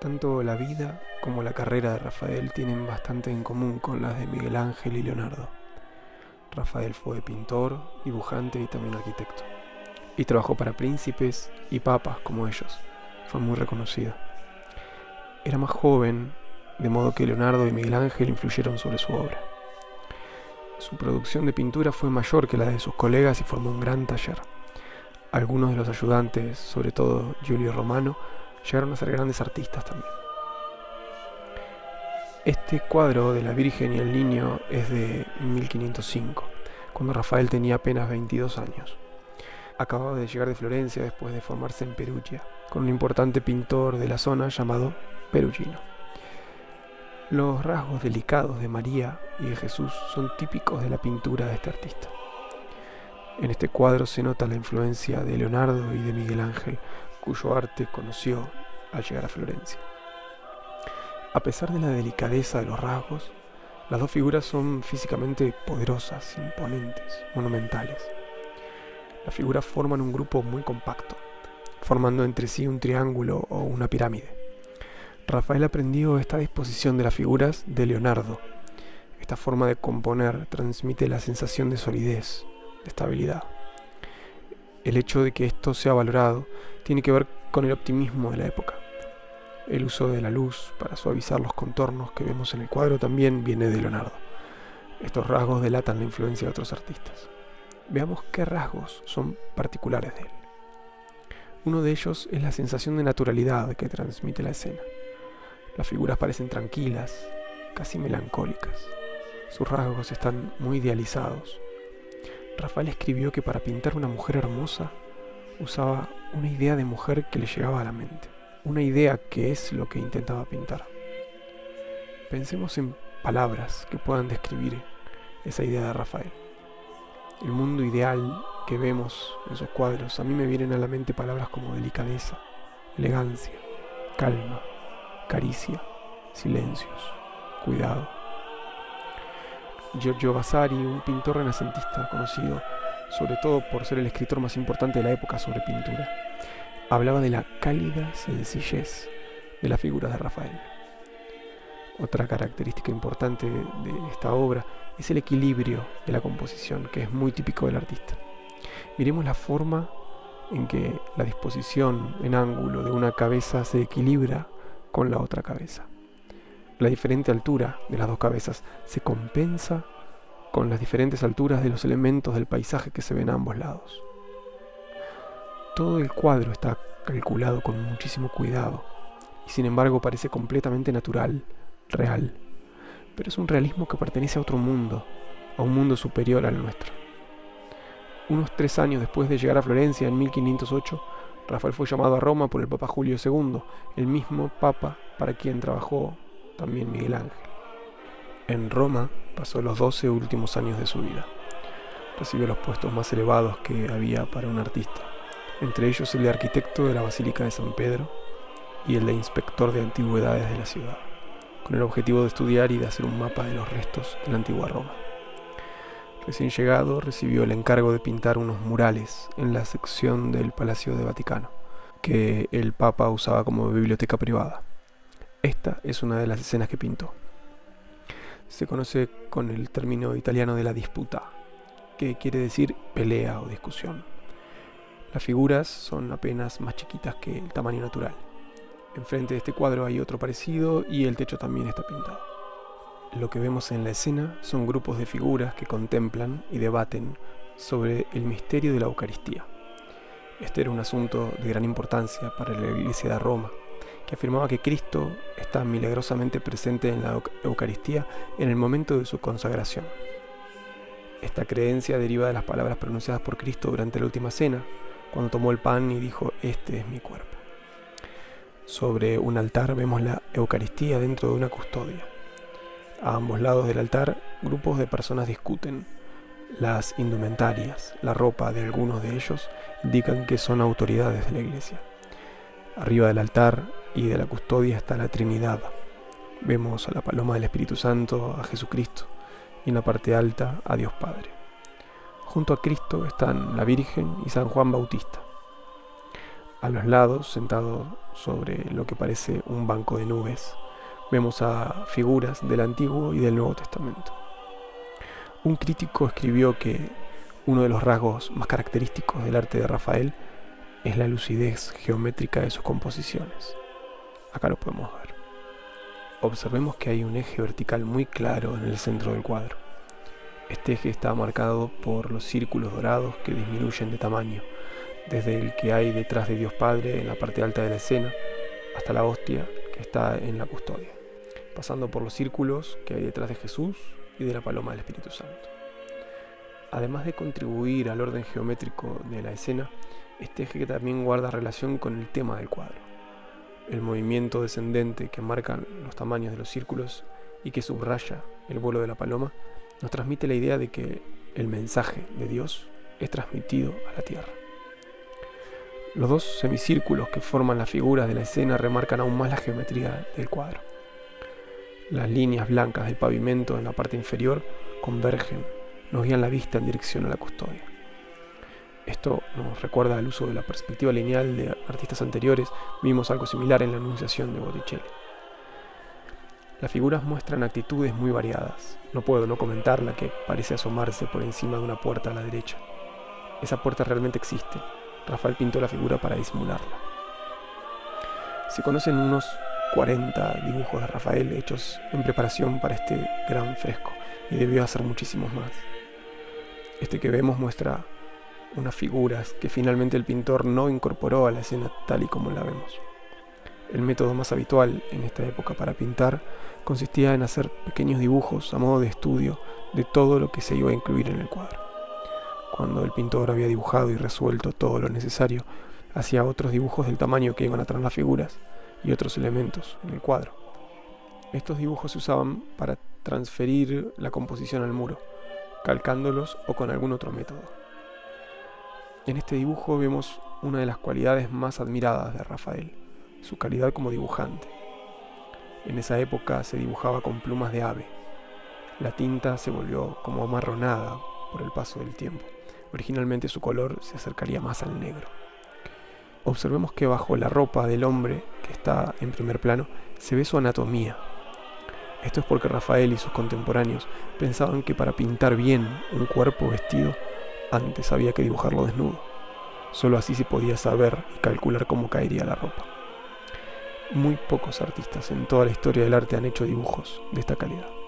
Tanto la vida como la carrera de Rafael tienen bastante en común con las de Miguel Ángel y Leonardo. Rafael fue pintor, dibujante y también arquitecto. Y trabajó para príncipes y papas como ellos. Fue muy reconocido. Era más joven, de modo que Leonardo y Miguel Ángel influyeron sobre su obra. Su producción de pintura fue mayor que la de sus colegas y formó un gran taller. Algunos de los ayudantes, sobre todo Giulio Romano, llegaron a ser grandes artistas también. Este cuadro de la Virgen y el Niño es de 1505, cuando Rafael tenía apenas 22 años. Acababa de llegar de Florencia después de formarse en Perugia, con un importante pintor de la zona llamado Perugino. Los rasgos delicados de María y de Jesús son típicos de la pintura de este artista. En este cuadro se nota la influencia de Leonardo y de Miguel Ángel, cuyo arte conoció al llegar a Florencia. A pesar de la delicadeza de los rasgos, las dos figuras son físicamente poderosas, imponentes, monumentales. Las figuras forman un grupo muy compacto, formando entre sí un triángulo o una pirámide. Rafael aprendió esta disposición de las figuras de Leonardo. Esta forma de componer transmite la sensación de solidez, de estabilidad. El hecho de que esto sea valorado tiene que ver con el optimismo de la época. El uso de la luz para suavizar los contornos que vemos en el cuadro también viene de Leonardo. Estos rasgos delatan la influencia de otros artistas. Veamos qué rasgos son particulares de él. Uno de ellos es la sensación de naturalidad que transmite la escena. Las figuras parecen tranquilas, casi melancólicas. Sus rasgos están muy idealizados. Rafael escribió que para pintar una mujer hermosa usaba una idea de mujer que le llegaba a la mente. Una idea que es lo que intentaba pintar. Pensemos en palabras que puedan describir esa idea de Rafael. El mundo ideal que vemos en sus cuadros, a mí me vienen a la mente palabras como delicadeza, elegancia, calma, caricia, silencios, cuidado. Giorgio Vasari, un pintor renacentista conocido sobre todo por ser el escritor más importante de la época sobre pintura, hablaba de la cálida sencillez de las figuras de Rafael. Otra característica importante de esta obra es el equilibrio de la composición, que es muy típico del artista. Miremos la forma en que la disposición en ángulo de una cabeza se equilibra con la otra cabeza. La diferente altura de las dos cabezas se compensa con las diferentes alturas de los elementos del paisaje que se ven a ambos lados. Todo el cuadro está calculado con muchísimo cuidado y sin embargo parece completamente natural, real. Pero es un realismo que pertenece a otro mundo, a un mundo superior al nuestro. Unos 3 años después de llegar a Florencia en 1508, Rafael fue llamado a Roma por el Papa Julio II, el mismo Papa para quien trabajó también Miguel Ángel. En Roma pasó los 12 últimos años de su vida. Recibió los puestos más elevados que había para un artista, entre ellos el de arquitecto de la Basílica de San Pedro y el de inspector de antigüedades de la ciudad, con el objetivo de estudiar y de hacer un mapa de los restos de la antigua Roma. Recién llegado, recibió el encargo de pintar unos murales en la sección del Palacio de Vaticano, que el Papa usaba como biblioteca privada. Esta es una de las escenas que pintó. Se conoce con el término italiano de la disputa, que quiere decir pelea o discusión. Las figuras son apenas más chiquitas que el tamaño natural. Enfrente de este cuadro hay otro parecido y el techo también está pintado. Lo que vemos en la escena son grupos de figuras que contemplan y debaten sobre el misterio de la Eucaristía. Este era un asunto de gran importancia para la Iglesia de Roma, que afirmaba que Cristo está milagrosamente presente en la Eucaristía en el momento de su consagración. Esta creencia deriva de las palabras pronunciadas por Cristo durante la última cena, cuando tomó el pan y dijo: "Este es mi cuerpo". Sobre un altar vemos la Eucaristía dentro de una custodia. A ambos lados del altar, grupos de personas discuten. Las indumentarias, la ropa de algunos de ellos, indican que son autoridades de la iglesia. Arriba del altar y de la custodia está la Trinidad. Vemos a la paloma del Espíritu Santo, a Jesucristo, y en la parte alta a Dios Padre. Junto a Cristo están la Virgen y San Juan Bautista. A los lados, sentado sobre lo que parece un banco de nubes, vemos a figuras del Antiguo y del Nuevo Testamento. Un crítico escribió que uno de los rasgos más característicos del arte de Rafael es la lucidez geométrica de sus composiciones. Acá lo podemos ver. Observemos que hay un eje vertical muy claro en el centro del cuadro. Este eje está marcado por los círculos dorados que disminuyen de tamaño, desde el que hay detrás de Dios Padre en la parte alta de la escena hasta la hostia que está en la custodia, pasando por los círculos que hay detrás de Jesús y de la paloma del Espíritu Santo. Además de contribuir al orden geométrico de la escena, este eje también guarda relación con el tema del cuadro. El movimiento descendente que marca los tamaños de los círculos y que subraya el vuelo de la paloma nos transmite la idea de que el mensaje de Dios es transmitido a la tierra. Los dos semicírculos que forman las figuras de la escena remarcan aún más la geometría del cuadro. Las líneas blancas del pavimento en la parte inferior convergen, nos guían la vista en dirección a la custodia. Esto nos recuerda al uso de la perspectiva lineal de artistas anteriores. Vimos algo similar en la Anunciación de Botticelli. Las figuras muestran actitudes muy variadas. No puedo no comentar la que parece asomarse por encima de una puerta a la derecha. Esa puerta realmente existe. Rafael pintó la figura para disimularla. Se conocen unos 40 dibujos de Rafael hechos en preparación para este gran fresco, y debió hacer muchísimos más. Este que vemos muestra unas figuras que finalmente el pintor no incorporó a la escena tal y como la vemos. El método más habitual en esta época para pintar consistía en hacer pequeños dibujos a modo de estudio de todo lo que se iba a incluir en el cuadro. Cuando el pintor había dibujado y resuelto todo lo necesario, hacía otros dibujos del tamaño que iban a traer las figuras y otros elementos en el cuadro. Estos dibujos se usaban para transferir la composición al muro, calcándolos o con algún otro método. En este dibujo vemos una de las cualidades más admiradas de Rafael, su calidad como dibujante. En esa época se dibujaba con plumas de ave. La tinta se volvió como amarronada por el paso del tiempo. Originalmente su color se acercaría más al negro. Observemos que bajo la ropa del hombre que está en primer plano se ve su anatomía. Esto es porque Rafael y sus contemporáneos pensaban que para pintar bien un cuerpo vestido, antes había que dibujarlo desnudo. Solo así se podía saber y calcular cómo caería la ropa. Muy pocos artistas en toda la historia del arte han hecho dibujos de esta calidad.